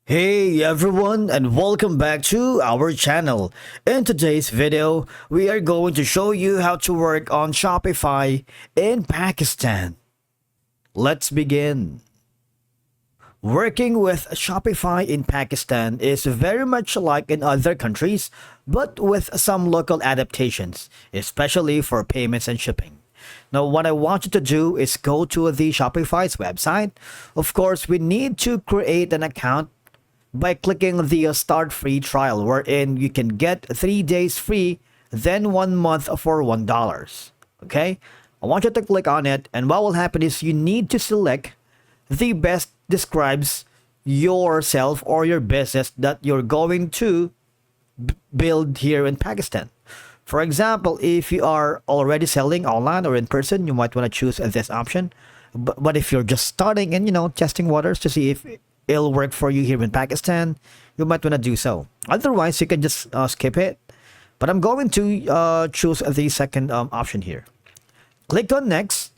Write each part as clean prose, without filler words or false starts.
Hey everyone, and welcome back to our channel. In today's video, we are going to show you how to work on Shopify in Pakistan. Let's begin. Working with Shopify in Pakistan is very much like in other countries, but with some local adaptations, especially for payments and shipping. Now, what I want you to do is go to the Shopify's website. Of course, we need to create an account by clicking the start free trial, wherein you can get 3 days free, then 1 month for $1. Okay, I want you to click on it, and what will happen is you need to select the best describes yourself or your business that you're going to build here in Pakistan. For example, if you are already selling online or in person, you might want to choose this option. But if you're just starting and testing waters to see if it'll work for you here in Pakistan, you might want to do so. Otherwise, you can just skip it. But I'm going to choose the second option here. Click on next,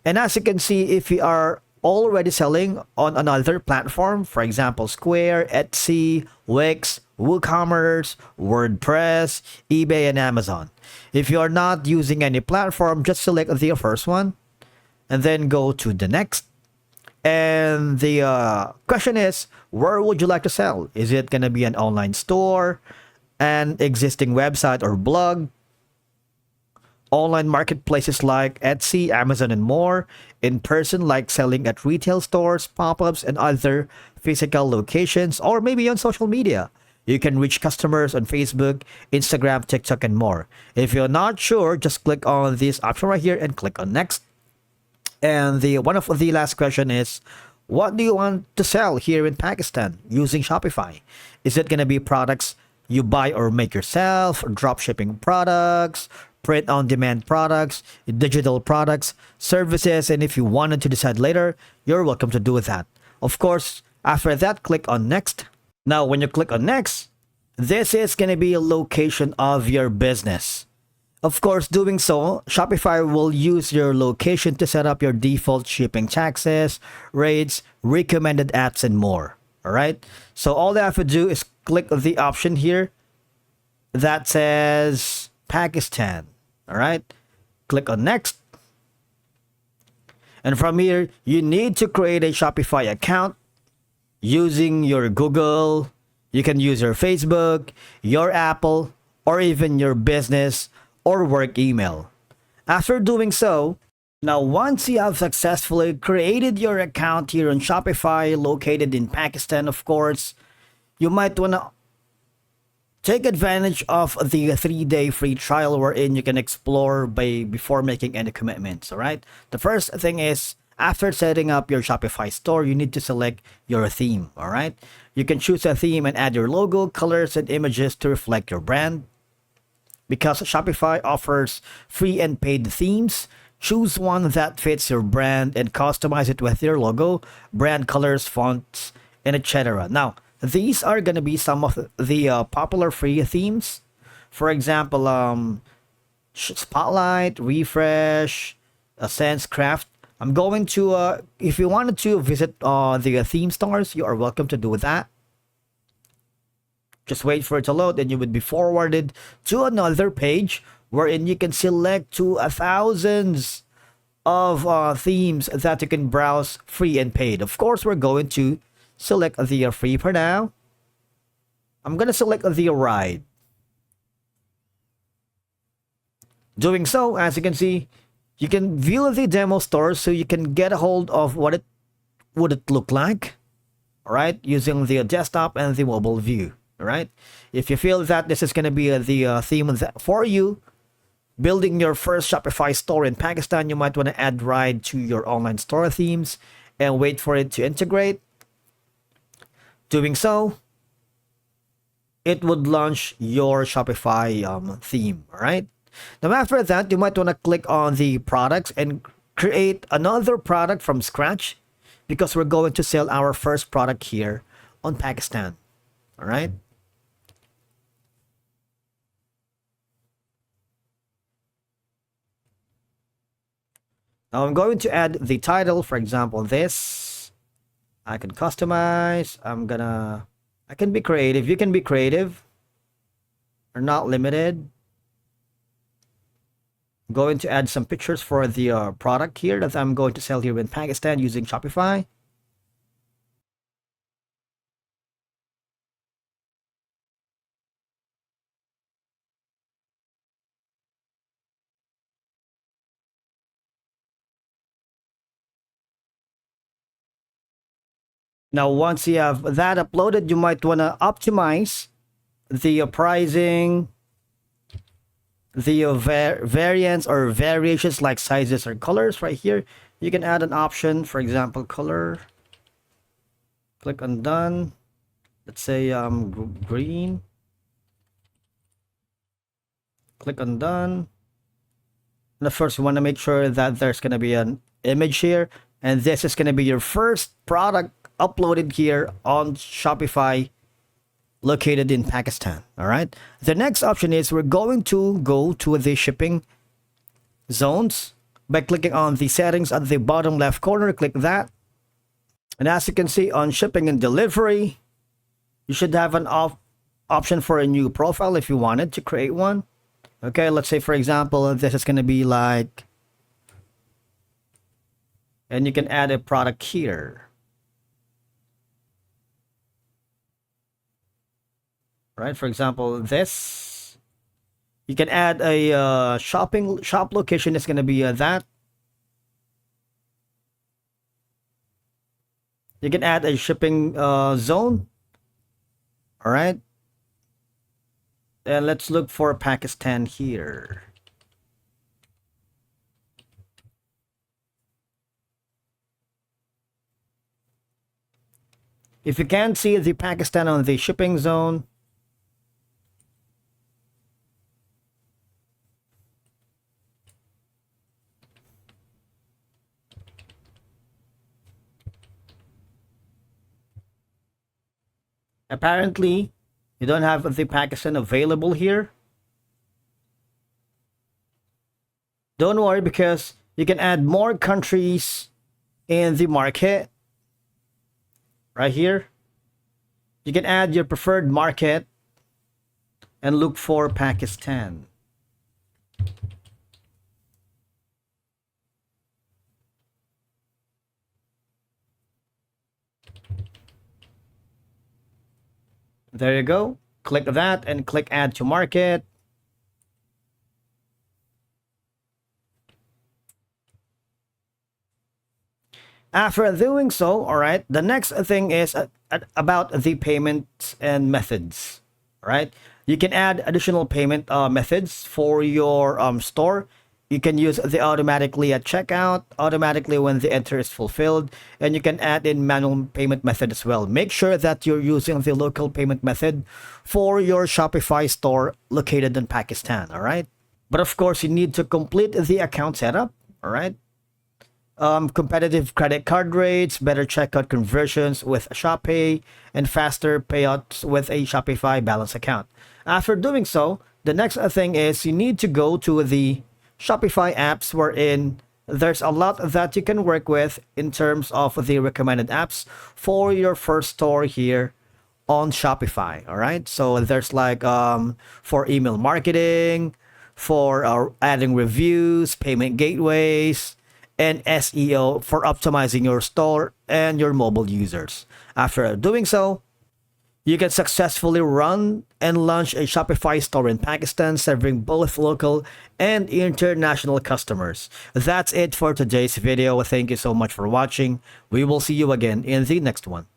and as you can see, if you are already selling on another platform, for example, Square, Etsy, Wix, WooCommerce, WordPress, eBay, and Amazon. If you are not using any platform, just select the first one and then go to the next. And the question is, where would you like to sell? Is it going to be an online store, an existing website or blog, online marketplaces like Etsy, Amazon, and more, in person like selling at retail stores, pop-ups, and other physical locations, or maybe on social media? You can reach customers on Facebook, Instagram, TikTok, and more. If you're not sure, just click on this option right here and click on next. And the one of the last question is, what do you want to sell here in Pakistan using Shopify? Is it going to be products you buy or make yourself, drop shipping products, print on demand products, digital products, services? And if you wanted to decide later, you're welcome to do that. Of course, after that, click on next. Now, when you click on next, this is going to be a location of your business. Of course, doing so, Shopify will use your location to set up your default shipping taxes, rates, recommended apps, and more. All right. So all they have to do is click the option here that says Pakistan. All right. Click on next. And from here, you need to create a Shopify account using your Google. You can use your Facebook, your Apple, or even your business or work email. After doing so, now once you have successfully created your account here on Shopify located in Pakistan, of course, you might want to take advantage of the 3-day free trial, wherein you can explore before making any commitments. All right. The first thing is, after setting up your Shopify store, you need to select your theme. All right. You can choose a theme and add your logo, colors, and images to reflect your brand. Because Shopify offers free and paid themes, choose one that fits your brand and customize it with your logo, brand colors, fonts, and etc. Now, these are going to be some of the popular free themes. For example, Spotlight, Refresh, Sense Craft. I'm going to, if you wanted to visit the theme stores, you are welcome to do that. Just wait for it to load, and you would be forwarded to another page wherein you can select to thousands of themes that you can browse free and paid. Of course, we're going to select the free for now. I'm going to select the ride. Doing so, as you can see, you can view the demo store so you can get a hold of what it would look like. All right, using the desktop and the mobile view. All right. If you feel that this is going to be the theme for you, building your first Shopify store in Pakistan, you might want to add Ride to your online store themes and wait for it to integrate. Doing so, it would launch your Shopify theme. All right. Now, after that, you might want to click on the products and create another product from scratch, because we're going to sell our first product here on Pakistan. All right. Now I'm going to add the title, for example, this. I can customize. I'm gonna I can be creative. You can be creative. Are not limited. I'm going to add some pictures for the product here that I'm going to sell here in Pakistan using Shopify. Now, once you have that uploaded, you might want to optimize the pricing, the variants or variations like sizes or colors right here. You can add an option, for example, color. Click on done. Let's say green. Click on done. And of course, you want to make sure that there's going to be an image here. And this is going to be your first product uploaded here on Shopify located in Pakistan. All right. The next option is we're going to go to the shipping zones by clicking on the settings at the bottom left corner. Click that. And as you can see on shipping and delivery, you should have an option for a new profile if you wanted to create one. Okay, let's say for example, this is going to be like, and you can add a product here. Right, for example, this. You can add a shop location is going to be that. You can add a shipping zone. All right. And let's look for Pakistan here. If you can't see the Pakistan on the shipping zone, apparently you don't have the Pakistan available here. Don't worry, because you can add more countries in the market. Right here, you can add your preferred market and look for Pakistan. There you go. Click that and click add to market. After doing so, all right, the next thing is about the payments and methods. All right, you can add additional payment methods for your store. You can use the automatically at checkout, automatically when the enter is fulfilled, and you can add in manual payment method as well. Make sure that you're using the local payment method for your Shopify store located in Pakistan. All right, but of course you need to complete the account setup. All right. Competitive credit card rates, better checkout conversions with ShopPay, and faster payouts with a Shopify balance account. After doing so, the next thing is you need to go to the Shopify apps, wherein there's a lot that you can work with in terms of the recommended apps for your first store here on Shopify. All right, so there's like for email marketing, for adding reviews, payment gateways, and SEO for optimizing your store and your mobile users. After doing so, you can successfully run and launch a Shopify store in Pakistan, serving both local and international customers. That's it for today's video. Thank you so much for watching. We will see you again in the next one.